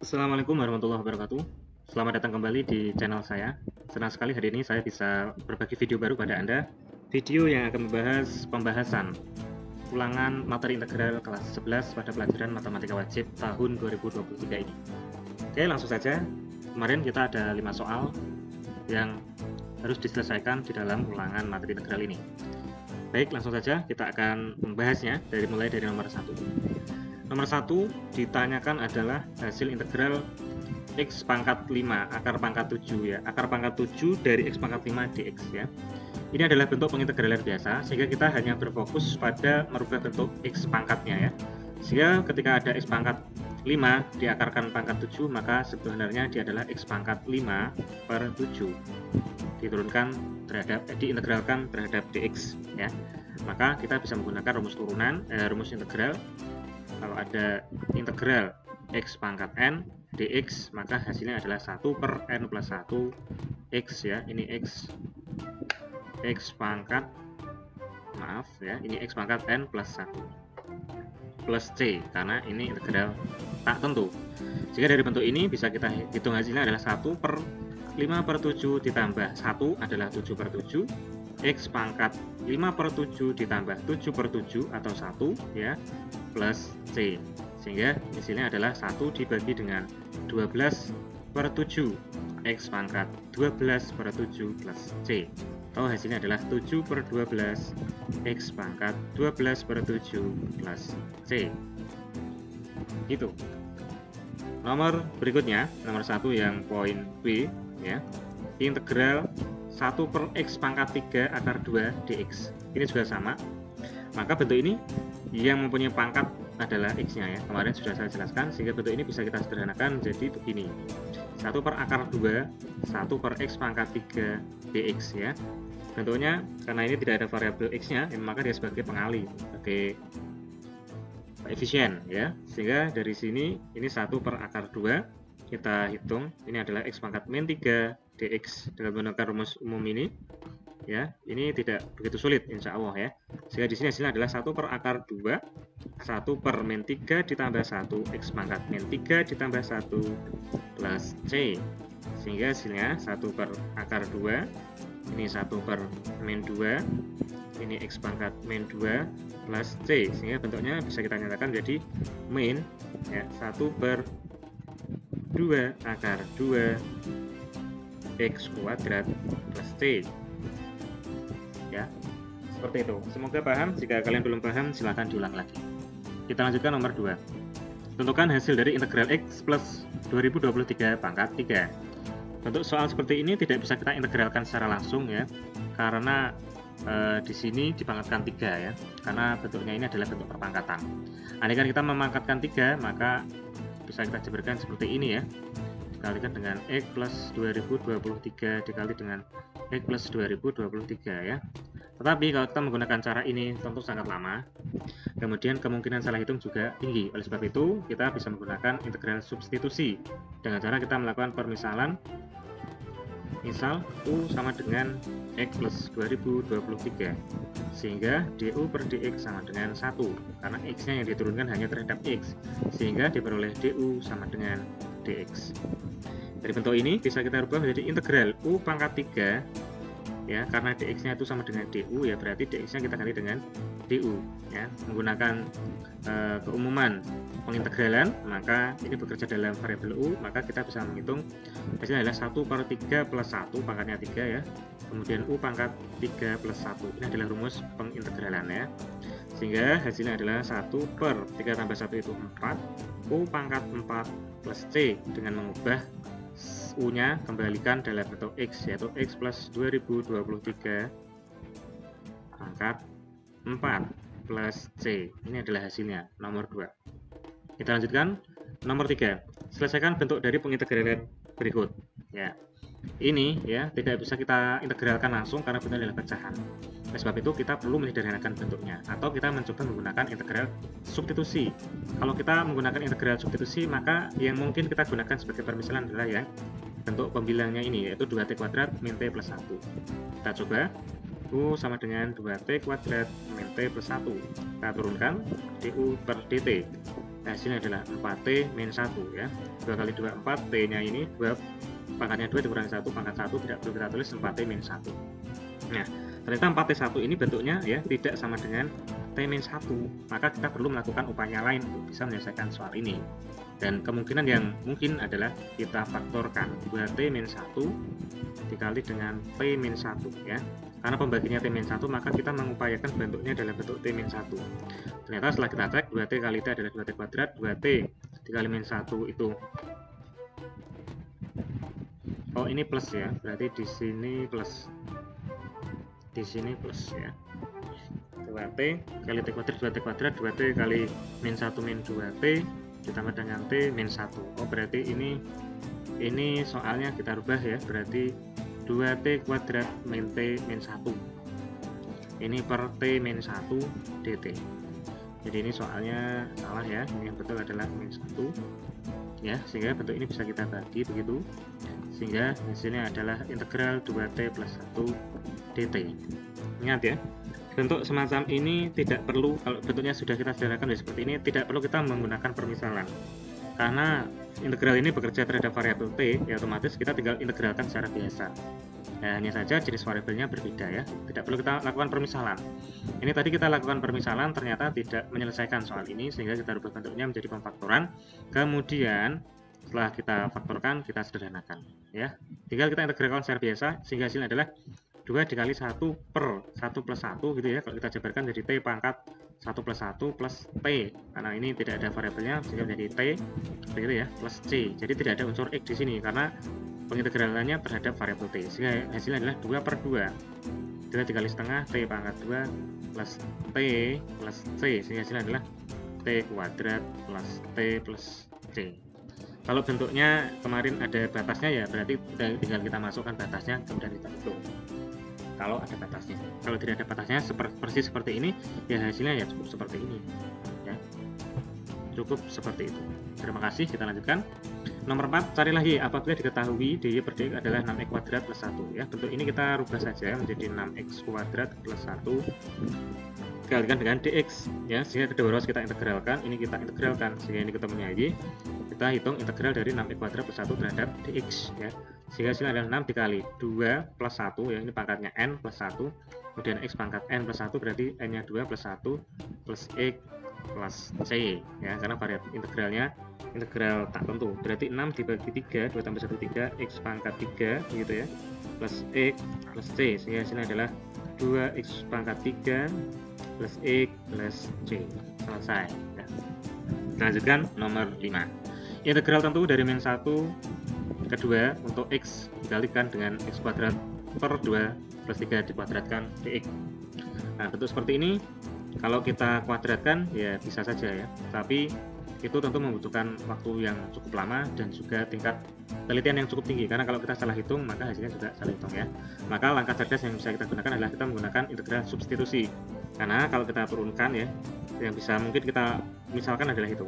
Assalamualaikum warahmatullahi wabarakatuh. Selamat datang kembali di channel saya. Senang sekali hari ini saya bisa berbagi video baru pada Anda. Video yang akan membahas pembahasan ulangan materi integral kelas 11 pada pelajaran matematika wajib tahun 2023 ini. Oke, langsung saja. Kemarin kita ada 5 soal yang harus diselesaikan di dalam ulangan materi integral ini. Baik, langsung saja kita akan membahasnya mulai dari nomor 1. Nomor 1 ditanyakan adalah hasil integral x pangkat 5 akar pangkat 7 ya. Akar pangkat 7 dari x pangkat 5 dx ya. Ini adalah bentuk pengintegralan biasa sehingga kita hanya berfokus pada merubah bentuk x pangkatnya ya. Sehingga ketika ada x pangkat 5 diakarkan pangkat 7 maka sebenarnya dia adalah x pangkat 5 per 7 diintegralkan terhadap dx ya. Maka kita bisa menggunakan rumus turunan, rumus integral. Kalau ada integral x pangkat n dx maka hasilnya adalah 1 per n plus 1 x ya. Ini x pangkat ini x pangkat n plus 1 plus c karena ini integral tak tentu. Jika dari bentuk ini bisa kita hitung hasilnya adalah 1 per 5 per 7 ditambah 1 adalah 7 per 7 x pangkat 5 per 7 ditambah 7 per 7 atau 1 ya plus c, sehingga hasilnya adalah 1 dibagi dengan 12 per 7 x pangkat 12 per 7 plus c, atau hasilnya adalah 7 per 12 x pangkat 12 per 7 plus c. Gitu. Nomor berikutnya, nomor 1 yang poin B ya, integral 1 per x pangkat 3 akar 2 dx. Ini juga sama. Maka bentuk ini yang mempunyai pangkat adalah x-nya ya. Kemarin sudah saya jelaskan, sehingga bentuk ini bisa kita sederhanakan jadi begini. 1 per akar 2, 1 per x pangkat 3 dx ya. Bentuknya karena ini tidak ada variabel x-nya, maka dia sebagai pengali, sebagai koefisien ya. Sehingga dari sini ini 1 per akar 2 kita hitung, ini adalah x pangkat min 3 dx dengan menggunakan rumus umum ini ya. Ini tidak begitu sulit insya Allah ya. Sehingga di sini hasilnya adalah 1 per akar 2 1 per min 3 ditambah 1 x pangkat min 3 ditambah 1 plus c, sehingga hasilnya 1 per akar 2 ini 1 per min 2 ini x pangkat min 2 plus c, sehingga bentuknya bisa kita nyatakan jadi min ya 1 per 2 akar 2 x kuadrat plus c ya. Seperti itu. Semoga paham. Jika kalian belum paham silahkan diulang lagi. Kita lanjutkan nomor 2. Tentukan hasil dari integral x plus 2023 pangkat 3. Untuk soal seperti ini tidak bisa kita integralkan secara langsung ya, karena di sini dipangkatkan 3 ya, karena bentuknya ini adalah bentuk perpangkatan. Andaikan kita memangkatkan 3 maka bisa kita jabarkan seperti ini ya, dikalikan dengan x plus 2023 dikali dengan x plus 2023 ya. Tetapi kalau kita menggunakan cara ini tentu sangat lama, kemudian kemungkinan salah hitung juga tinggi. Oleh sebab itu kita bisa menggunakan integral substitusi dengan cara kita melakukan permisalan. Misal U sama dengan x plus 2023, sehingga du per dx sama dengan 1 karena x-nya yang diturunkan hanya terhadap x, sehingga diperoleh du sama dengan dx. Dari bentuk ini bisa kita rubah menjadi integral u pangkat 3 ya, karena dx-nya itu sama dengan du ya, berarti dx-nya kita ganti dengan du ya. Menggunakan keumuman pengintegralan, maka ini bekerja dalam variabel u, maka kita bisa menghitung hasilnya adalah 1 per 3 plus 1 pangkatnya 3 ya, kemudian u pangkat 3 plus 1. Ini adalah rumus pengintegralan ya, sehingga hasilnya adalah 1 per 3 tambah 1 itu 4 u pangkat 4 plus c, dengan mengubah u-nya kembalikan dalam bentuk x, yaitu x plus 2023 pangkat 4 plus c. Ini adalah hasilnya nomor 2. Kita lanjutkan nomor 3. Selesaikan bentuk dari pengintegralan berikut ya. Ini ya tidak bisa kita integralkan langsung karena bentuknya adalah pecahan. Oleh sebab itu kita perlu menyederhanakan bentuknya, atau kita mencoba menggunakan integral substitusi. Kalau kita menggunakan integral substitusi, maka yang mungkin kita gunakan sebagai permisalan adalah yang bentuk pembilangnya ini, yaitu 2t kuadrat min t plus 1. Kita coba. U sama dengan 2t kuadrat min t plus 1. Kita turunkan du per dt. hasilnya adalah 4T min 1 ya. 2 kali 2 4, T nya ini 2 pangkatnya 2 dikurangi 1 pangkat 1, tidak perlu kita tulis 4T min 1. Nah, ternyata 4T1 ini bentuknya ya tidak sama dengan T min 1, maka kita perlu melakukan upaya lain untuk bisa menyelesaikan soal ini. Dan kemungkinan yang mungkin adalah kita faktorkan 2T min 1 dikali dengan T min 1 ya. Karena pembagiannya T min 1, maka kita mengupayakan bentuknya dalam bentuk T min 1. Ternyata setelah kita cek 2T kali T adalah 2T kuadrat, 2T dikali min 1 itu, oh ini plus ya, berarti di sini plus, di sini plus ya. 2T kali T kuadrat, 2T kuadrat, 2T kali min 1 min 2T ditambah dengan T min 1. Oh berarti ini soalnya kita rubah ya, berarti 2T kuadrat min T min 1 ini per T min 1 dt. Jadi ini soalnya salah ya, ini yang betul adalah min 1 ya, sehingga bentuk ini bisa kita bagi begitu, sehingga hasilnya adalah integral 2T plus 1 dt. Ingat ya, bentuk semacam ini tidak perlu, kalau bentuknya sudah kita sederhanakan seperti ini, tidak perlu kita menggunakan permisalan, karena integral ini bekerja terhadap variabel T, ya otomatis kita tinggal integralkan secara biasa. Ya, hanya saja jenis variabelnya berbeda ya, tidak perlu kita lakukan permisalan. Ini tadi kita lakukan permisalan, ternyata tidak menyelesaikan soal ini, sehingga kita rubah bentuknya menjadi pemfaktoran. Kemudian setelah kita faktorkan, kita sederhanakan ya, tinggal kita integralkan secara biasa, sehingga hasilnya adalah 2 dikali 1 per 1 plus 1 gitu ya. Kalau kita jabarkan jadi T pangkat 1 plus 1 plus T, karena ini tidak ada variabelnya sehingga menjadi T begitu ya, plus C. Jadi tidak ada unsur X di sini karena pengintegralannya terhadap variabel T, sehingga hasilnya adalah 2 per 2, 2 dikali setengah T pangkat 2 plus T plus C, sehingga hasilnya adalah T kuadrat plus T plus C. Kalau bentuknya kemarin ada batasnya ya, berarti tinggal kita masukkan batasnya kemudian kita hitung kalau ada batasnya. Kalau tidak ada batasnya persis seperti ini ya, hasilnya ya cukup seperti ini ya, cukup seperti itu. Terima kasih, kita lanjutkan. Nomor 4, carilah Y apabila diketahui dy per dx adalah 6x kuadrat plus 1 ya. Bentuk ini kita rubah saja menjadi 6x kuadrat plus 1 dikalikan dengan dx ya, sehingga kedua ruas kita integralkan, ini kita integralkan sehingga ini ketemunya Y. Kita hitung integral dari 6x kuadrat plus 1 terhadap dx ya, sehingga hasilnya adalah 6 dikali 2 plus 1 ya, ini pangkatnya n plus 1, kemudian x pangkat n plus 1 berarti n nya 2 plus 1 plus x plus c ya, karena variabel integralnya integral tak tentu, berarti 6 dibagi 3, 2 tambah 1 3, x pangkat 3 gitu ya, plus x plus c, sehingga hasilnya adalah 2x pangkat 3 plus x plus c. Selesai ya. Kita lanjutkan nomor 5. Integral tentu dari min 1 ke 2 untuk x dikalikan dengan x kuadrat per 2 plus 3 dikuadratkan dx. Nah, bentuk seperti ini kalau kita kuadratkan ya bisa saja ya, tapi itu tentu membutuhkan waktu yang cukup lama dan juga tingkat penelitian yang cukup tinggi, karena kalau kita salah hitung maka hasilnya juga salah hitung ya. Maka langkah cerdas yang bisa kita gunakan adalah kita menggunakan integral substitusi, karena kalau kita turunkan ya, yang bisa mungkin kita misalkan adalah itu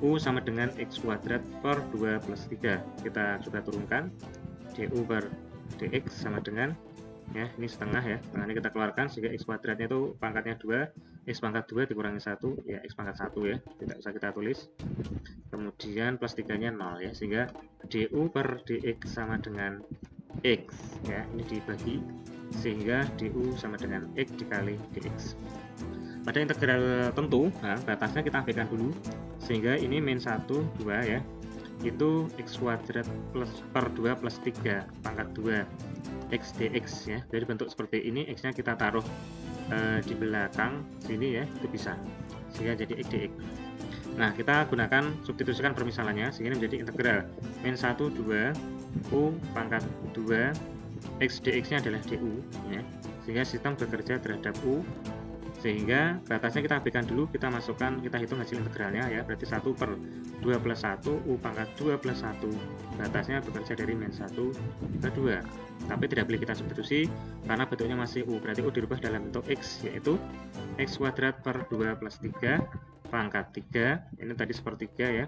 U sama dengan x kuadrat per 2 plus 3, kita coba turunkan du per dx sama dengan ya, ini setengah ya, setengah ini kita keluarkan sehingga x kuadratnya itu pangkatnya 2, x pangkat 2 dikurangi 1 ya, x pangkat 1 ya, tidak usah kita tulis, kemudian plus 3 nya 0 ya, sehingga du per dx sama dengan x ya, ini dibagi sehingga du sama dengan x dikali dx. Pada integral tentu, nah, batasnya kita ambilkan dulu, sehingga ini min 1 2 ya, itu x kuadrat plus per 2 plus 3 pangkat 2 x dx ya. Jadi bentuk seperti ini, x nya kita taruh di belakang sini ya, itu bisa, sehingga jadi x dx. Nah, kita gunakan substitusikan permisalannya sehingga menjadi integral min 1 2 u pangkat 2 x dx nya adalah du ya, sehingga sistem bekerja terhadap u, sehingga batasnya kita ambilkan dulu, kita masukkan, kita hitung hasil integralnya ya, berarti 1 per 2 plus 1 u pangkat 2 plus 1, batasnya bekerja dari min 1 ke 2, tapi tidak boleh kita substitusi karena bentuknya masih u, berarti u dirubah dalam bentuk x, yaitu x kuadrat per 2 plus 3 pangkat 3, ini tadi sepertiga ya.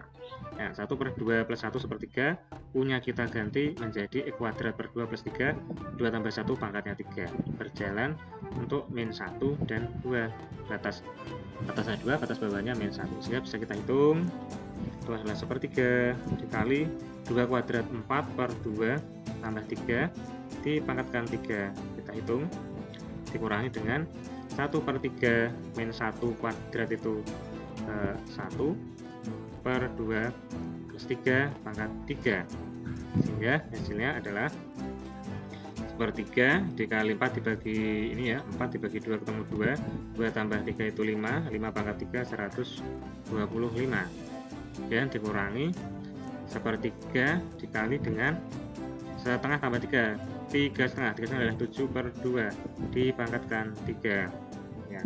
Nah, 1/2 plus 1 sepertiga, U-nya kita ganti menjadi E kuadrat per 2 plus 3, 2 tambah 1 pangkatnya 3. Berjalan untuk min 1 dan 2. Atasnya 2, batas bawahnya min 1. Sehingga bisa kita hitung, itu adalah sepertiga dikali 2 kuadrat 4 per 2 tambah 3, dipangkatkan 3. Kita hitung, dikurangi dengan 1/3 min 1 kuadrat itu 1 per 2 plus 3 pangkat 3, sehingga hasilnya adalah sepertiga dikali 4 dibagi ini ya, 4 dibagi 2 ketemu 2 tambah 3 itu 5 pangkat 3 125, dan dikurangi sepertiga dikali dengan setengah tambah 3 setengah adalah 7/2 dipangkatkan 3 ya.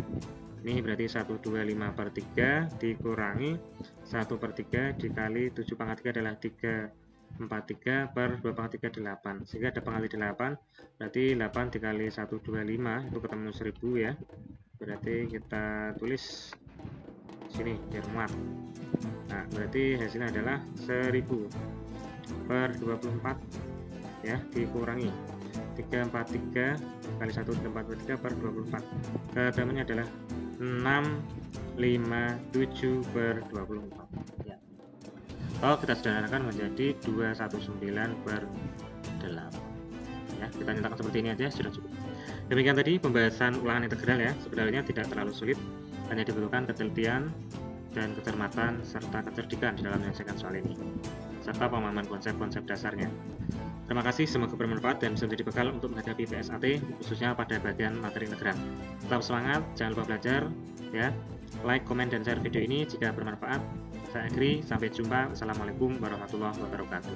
Ini berarti 125/3 dikurangi 1/3 dikali 7 pangkat 3 adalah 343 per 2 pangkat 3 8, sehingga ada pangkat 8, berarti 8 dikali 125 itu ketemu 1000 ya. Berarti kita tulis sini biar muat. Nah, berarti hasilnya adalah 1000 per 24 ya, dikurangi 343 kali 1 343 per 24, ketemunya adalah 657/24 ya. Kalau kita sederhanakan menjadi 219/8 ya. Kita nyatakan seperti ini aja sudah cukup. Demikian tadi pembahasan ulangan integral ya. Sebenarnya tidak terlalu sulit, hanya dibutuhkan ketelitian dan kecermatan serta kecerdikan di dalam menyelesaikan soal ini, serta pemahaman konsep-konsep dasarnya. Terima kasih, semoga bermanfaat dan bisa menjadi bekal untuk menghadapi PSAT, khususnya pada bagian materi integral. Tetap semangat, jangan lupa belajar ya. Like, komen, dan share video ini jika bermanfaat. Saya akhiri, sampai jumpa. Wassalamualaikum warahmatullahi wabarakatuh.